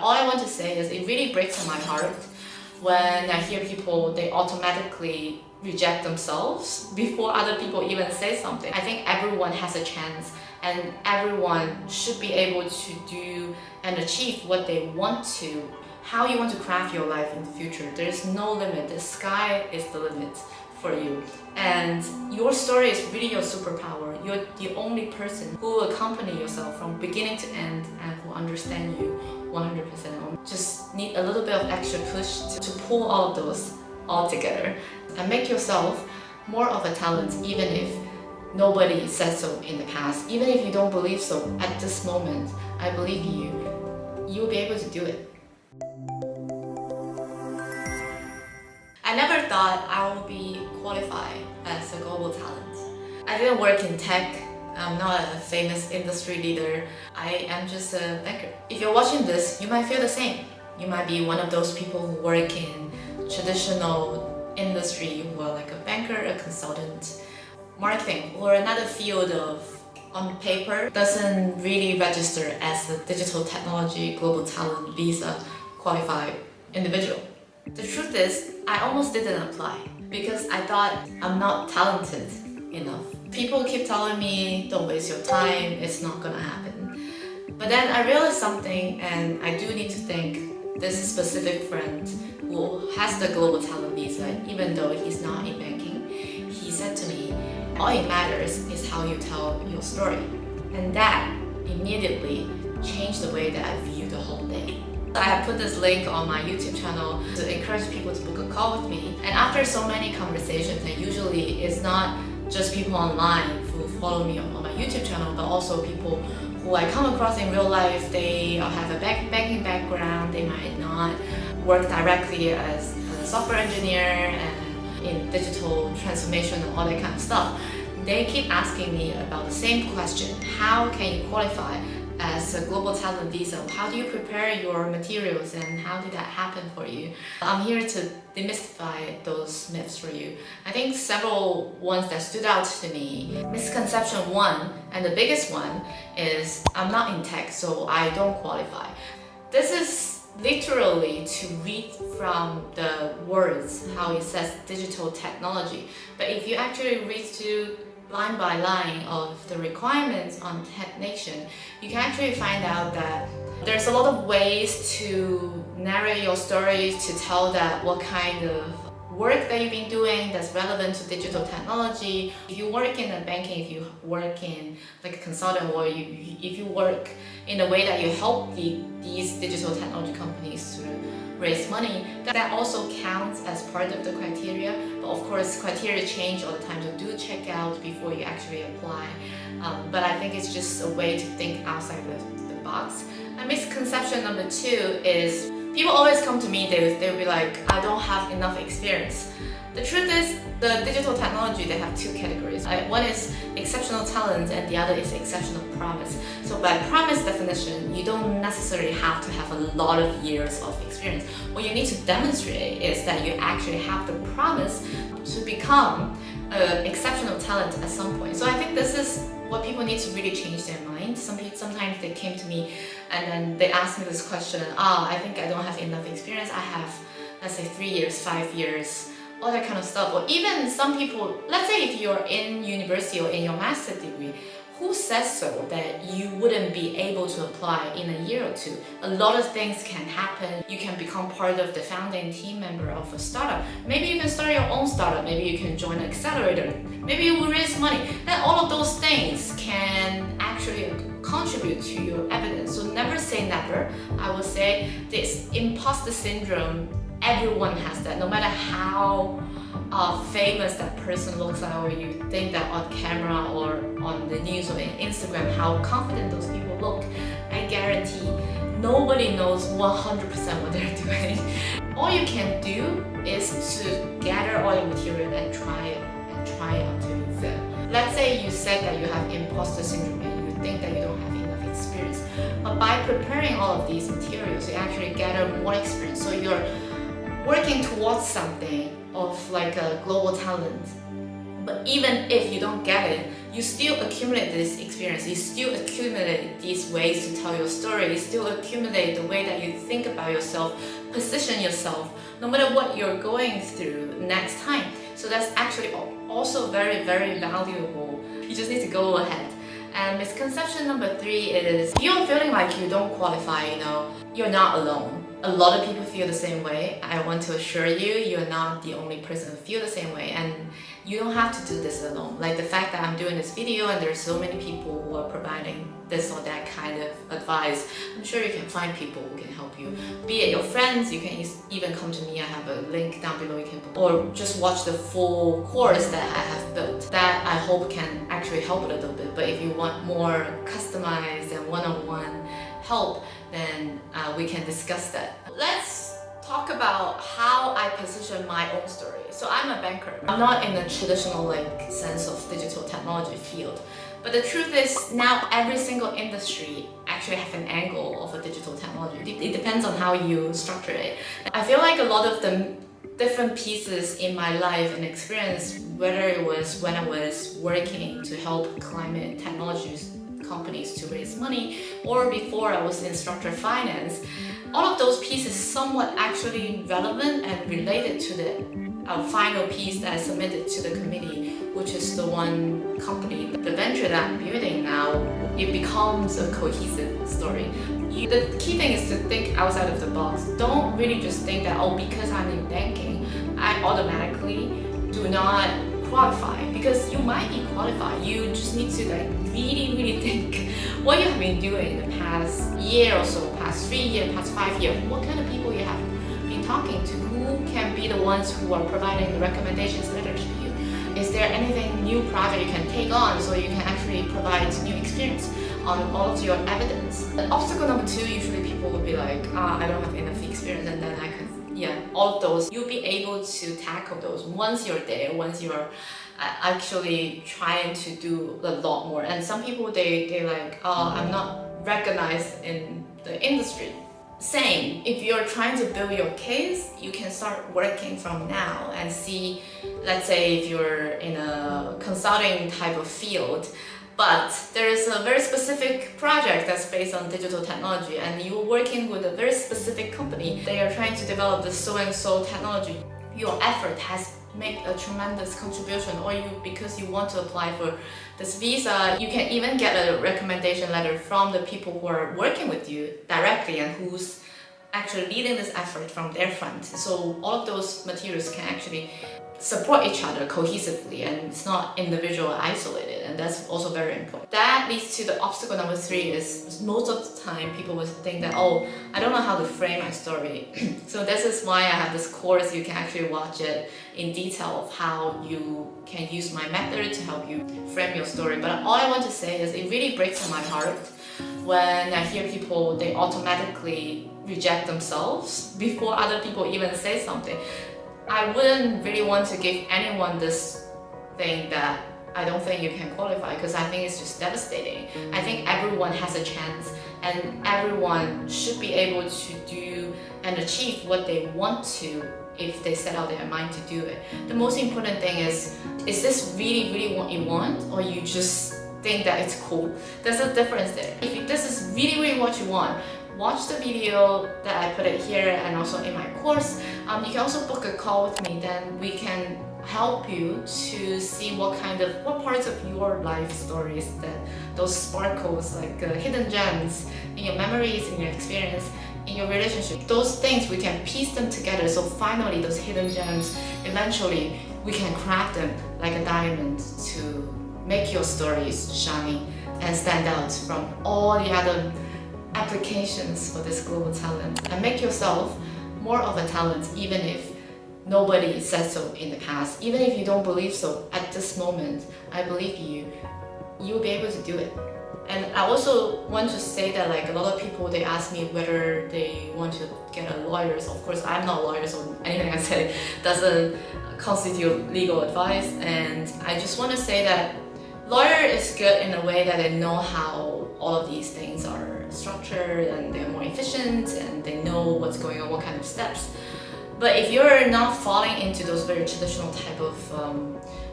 all I want to say is it really breaks my heart when I hear people, they automatically reject themselves before other people even say something. I think everyone has a chance and everyone should be able to do and achieve what they want to. How you want to craft your life in the future, there's no limit. The sky is the limit for you. And your story is really your superpower. You're the only person who will accompany yourself from beginning to end and who understand you 100%. Just need a little bit of extra push to pull all of those all together and make yourself more of a talent, even if nobody said so in the past. Even if you don't believe so at this moment, I believe you'll be able to do it. I never thought I would be qualified as a global talent. I didn't work in tech. I'm not a famous industry leader. I am just a banker. If you're watching this, you might feel the same. You might be one of those people who work in traditional industry who are like a banker, a consultant, marketing, or another field of, on paper, doesn't really register as a digital technology global talent visa qualified individual. The truth is, I almost didn't apply because I thought I'm not talented enough. People keep telling me, don't waste your time, it's not gonna happen. But then I realized something, and I do need to thank this specific friend who has the global talent visa, even though he's not in banking. He said to me, all it matters is how you tell your story. And that immediately changed the way that I view the whole day. I have put this link on my YouTube channel to encourage people to book a call with me. And after so many conversations, and usually it's not just people online who follow me on my YouTube channel, but also people who I come across in real life. They have a banking background, they might not work directly as a software engineer and in digital transformation and all that kind of stuff. They keep asking me about the same question: how can you qualify as a global talent visa? How do you prepare your materials and how did that happen for you? I'm here to demystify those myths for you. I think several ones that stood out to me. Misconception one, and the biggest one, is I'm not in tech, so I don't qualify. This is literally to read from the words, how it says digital technology. But if you actually read through line by line of the requirements on Tech Nation, you can actually find out that there's a lot of ways to narrate your stories, to tell that what kind of work that you've been doing that's relevant to digital technology. If you work in a banking, if you work in like a consultant, or if you work in a way that you help these digital technology companies to raise money, that also counts as part of the criteria. But of course, criteria change all the time, so do check out before you actually apply. But I think it's just a way to think outside the box. And misconception number two is people always come to me, they'll be like, I don't have enough experience. The truth is, the digital technology, they have two categories. One is exceptional talent and the other is exceptional promise. So by promise definition, you don't necessarily have to have a lot of years of experience. What you need to demonstrate is that you actually have the promise to become an exceptional talent at some point. So I think this is what people need to really change their mind. Sometimes they came to me and then they asked me this question, I think I don't have enough experience. I have, let's say, 3 years, 5 years, all that kind of stuff. Or even some people, let's say if you're in university or in your master's degree, who says so that you wouldn't be able to apply in a year or two? A lot of things can happen. You can become part of the founding team member of a startup. Maybe you can start your own startup. Maybe you can join an accelerator. Maybe you will raise money. And all of those things can actually contribute to your evidence. So never say never. I would say this imposter syndrome, everyone has that, no matter how famous that person looks like, or you think that on camera or on the news or in Instagram how confident those people look. I guarantee nobody knows 100% what they're doing. All you can do is to gather all your material and try it until you fail. Let's say you said that you have imposter syndrome and you think that you don't have enough experience, but by preparing all of these materials, you actually gather more experience. So you're working towards something of like a global talent But even if you don't get it, you still accumulate this experience, you still accumulate these ways to tell your story, you still accumulate the way that you think about yourself, position yourself, no matter what you're going through next time. So that's actually also very, very valuable. You just need to go ahead. And misconception number 3 is, if you're feeling like you don't qualify, you're not alone. A lot of people feel the same way. I want to assure you, you're not the only person who feel the same way, and you don't have to do this alone. Like the fact that I'm doing this video and there's so many people who are providing this or that kind of advice, I'm sure you can find people who can help you. Be it your friends, you can even come to me. I have a link down below you can book, or just watch the full course that I have built. That I hope can actually help a little bit. But if you want more customized and one-on-one help, then we can discuss that. Let's talk about how I position my own story. So I'm a banker. I'm not in the traditional sense of digital technology field. But the truth is, now every single industry actually have an angle of a digital technology. It depends on how you structure it. I feel like a lot of the different pieces in my life and experience, whether it was when I was working to help climate technologies companies to raise money, or before I was in structured finance, all of those pieces somewhat actually relevant and related to the final piece that I submitted to the committee, which is the one company, the venture that I'm building now. It becomes a cohesive story. The key thing is to think outside of the box. Don't really just think that, oh, because I'm in banking, I automatically do not qualify, because you might be qualified. You just need to really think what you have been doing in the past year or so, past 3 years, past 5 years. What kind of people you have been talking to? Who can be the ones who are providing the recommendations letter to you? Is there anything new project you can take on so you can actually provide new experience on all of your evidence? And obstacle number 2, usually people will be like, I don't have enough experience, and then I can, all of those, you'll be able to tackle those once you're there, once you're actually trying to do a lot more. And some people, they like, I'm not recognized in the industry. Same, if you're trying to build your case, you can start working from now and see, let's say if you're in a consulting type of field, but there is a very specific project that's based on digital technology, and you're working with a very specific company. They are trying to develop this so-and-so technology. Your effort has made a tremendous contribution, or because you want to apply for this visa, you can even get a recommendation letter from the people who are working with you directly and who's actually leading this effort from their front. So all of those materials can actually support each other cohesively, and it's not individual isolated, and that's also very important. That leads to the obstacle number 3 is most of the time people will think that, oh, I don't know how to frame my story. So this is why I have this course. You can actually watch it in detail of how you can use my method to help you frame your story. But all I want to say is it really breaks my heart when I hear people, they automatically reject themselves before other people even say something. I wouldn't really want to give anyone this thing that I don't think you can qualify, because I think it's just devastating. I think everyone has a chance, and everyone should be able to do and achieve what they want to if they set out their mind to do it. The most important thing is this really what you want, or you just think that it's cool? There's a difference there. If this is really what you want, watch the video that I put it here and also in my course. You can also book a call with me, then we can help you to see what parts of your life stories, that those sparkles, like hidden gems in your memories, in your experience, in your relationship. Those things, we can piece them together, so finally those hidden gems, eventually we can craft them like a diamond to make your stories shine and stand out from all the other applications for this global talent, and make yourself more of a talent, even if nobody said so in the past. Even if you don't believe so at this moment, I believe you'll be able to do it. And I also want to say that a lot of people, they ask me whether they want to get a lawyer. So of course I'm not a lawyer, so anything I say doesn't constitute legal advice. And I just want to say that lawyer is good in a way that they know how all of these things are structured, and they're more efficient, and they know what's going on, what kind of steps. But if you're not falling into those very traditional type of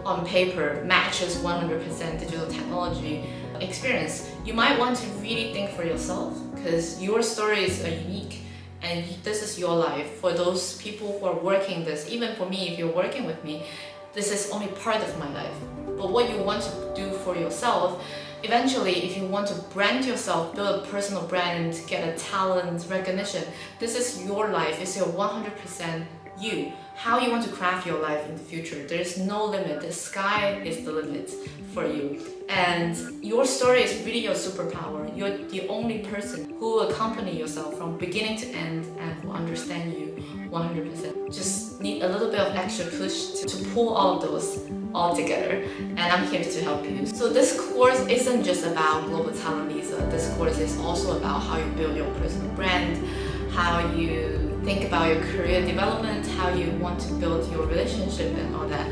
on paper matches 100% digital technology experience, you might want to really think for yourself, because your stories are unique and this is your life. For those people who are working this, even for me, if you're working with me, this is only part of my life. But what you want to do for yourself, eventually, if you want to brand yourself, build a personal brand, get a talent recognition, this is your life. It's your 100% you. How you want to craft your life in the future. There's no limit. The sky is the limit for you. And your story is really your superpower. You're the only person who will accompany yourself from beginning to end and will understand you 100%. Just need a little bit of extra push to pull all of those all together, and I'm here to help you. So this course isn't just about global talent visa. This course is also about how you build your personal brand, how you think about your career development, how you want to build your relationship and all that.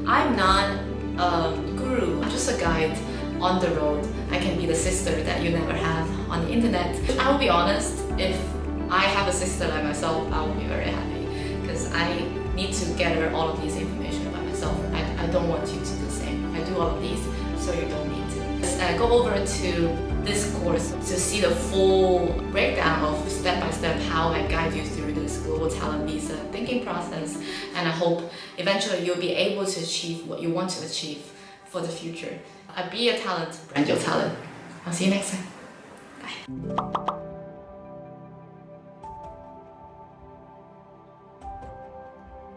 I'm not a guru, I'm just a guide on the road. I can be the sister that you never have on the internet. I will be honest, if I have a sister like myself, I will be very happy, because I need to gather all of these information by myself. I don't want you to do the same. I do all of these, so you don't need to. Go over to this course to see the full breakdown of step-by-step how I guide you through this global talent visa thinking process, and I hope eventually you'll be able to achieve what you want to achieve for the future. Be a talent, brand your talent. I'll see you next time. Bye.